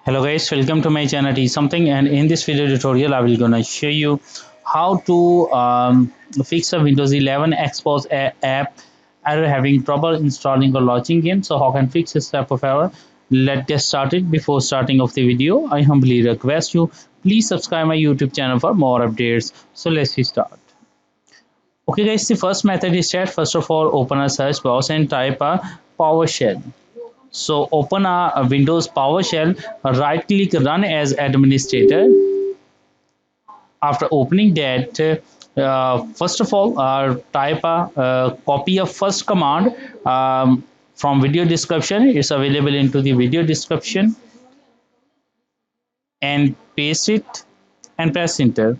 Hello guys, welcome to my channel T something, and in this video tutorial I will gonna show you how to fix a Windows 11 Expose app error having trouble installing or launching game. So how can fix this type of error? Let's get started. Before starting of the video, I humbly request you please subscribe my YouTube channel for more updates. So let's start. Okay guys, the first method is that first of all open a search box and type a PowerShell. So open a Windows PowerShell, right click run as administrator. After opening that, first of all type a copy of first command from video description. It's available into the video description, and paste it and press enter.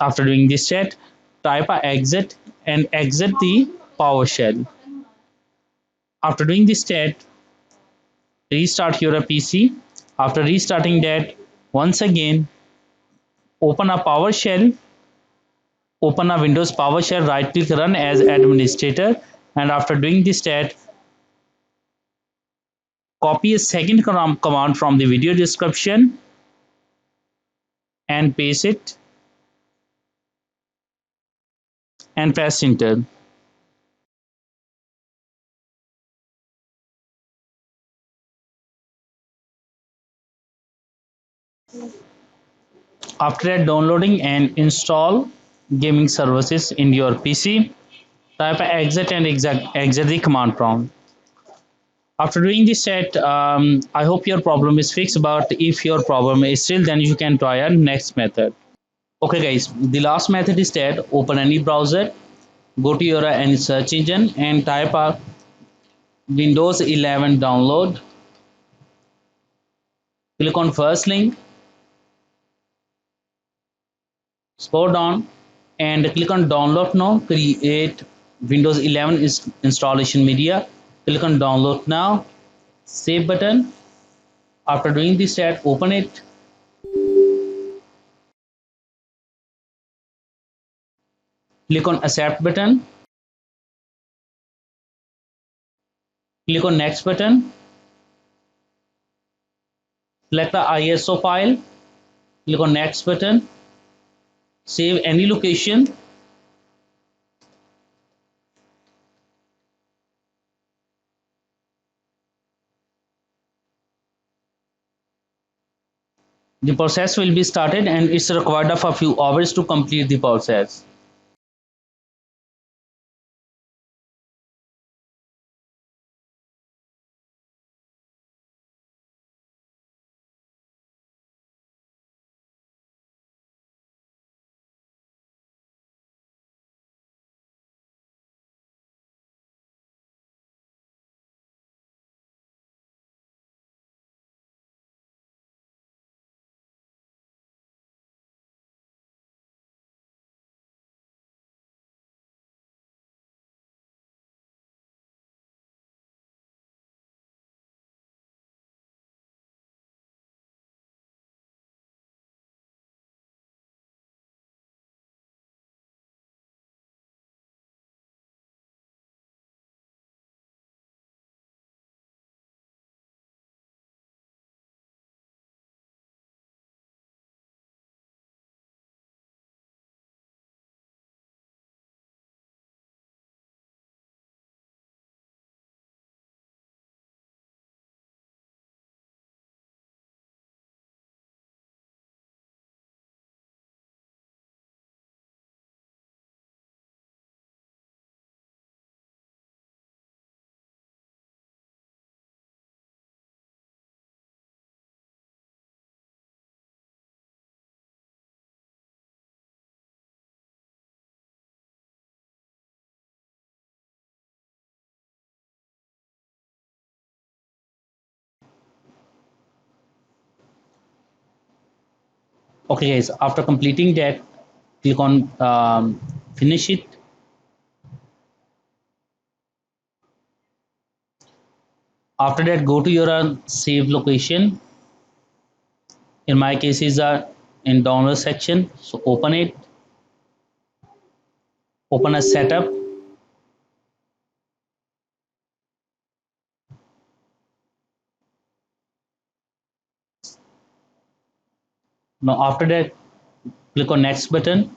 After doing this set, type a exit and exit the PowerShell. After doing this set, restart your PC. After restarting that, once again open a PowerShell, open a Windows PowerShell, right click run as administrator, and after doing this stat, copy a second command from the video description and paste it and press enter. After that, downloading and install gaming services in your PC, type exit and exit the command prompt. After doing this set, I hope your problem is fixed, but if your problem is still, then you can try a next method. Okay guys, the last method is that open any browser, go to your any search engine and type a Windows 11 download. Click on first link, scroll down and click on download now. Create Windows 11 installation media. Click on download now, save button. After doing this step, open it. Click on accept button. Click on next button. Select the ISO file. Click on next button. Save any location. The process will be started and it's required of a few hours to complete the process. Okay guys, after completing that, click on finish it. After that, go to your save location. In my case is in download section. So open it, open a setup. Now after that, click on next button.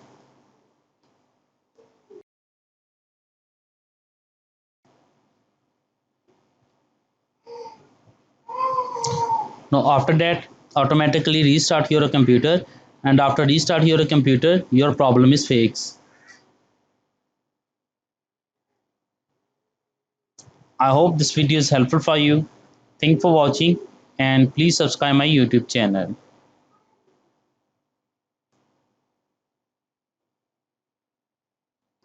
Now after that, automatically restart your computer, and after restart your computer, your problem is fixed. I hope this video is helpful for you. Thank for watching, and please subscribe my YouTube channel.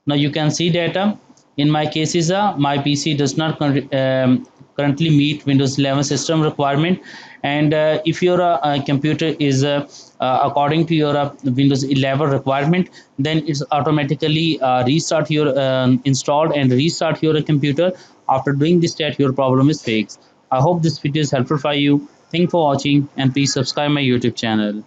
Now you can see data. In my cases, my PC does not currently meet Windows 11 system requirement. And if your computer is according to your Windows 11 requirement, then it's automatically restart your installed and restart your computer. After doing this step, your problem is fixed. I hope this video is helpful for you. Thank for watching, and please subscribe my YouTube channel.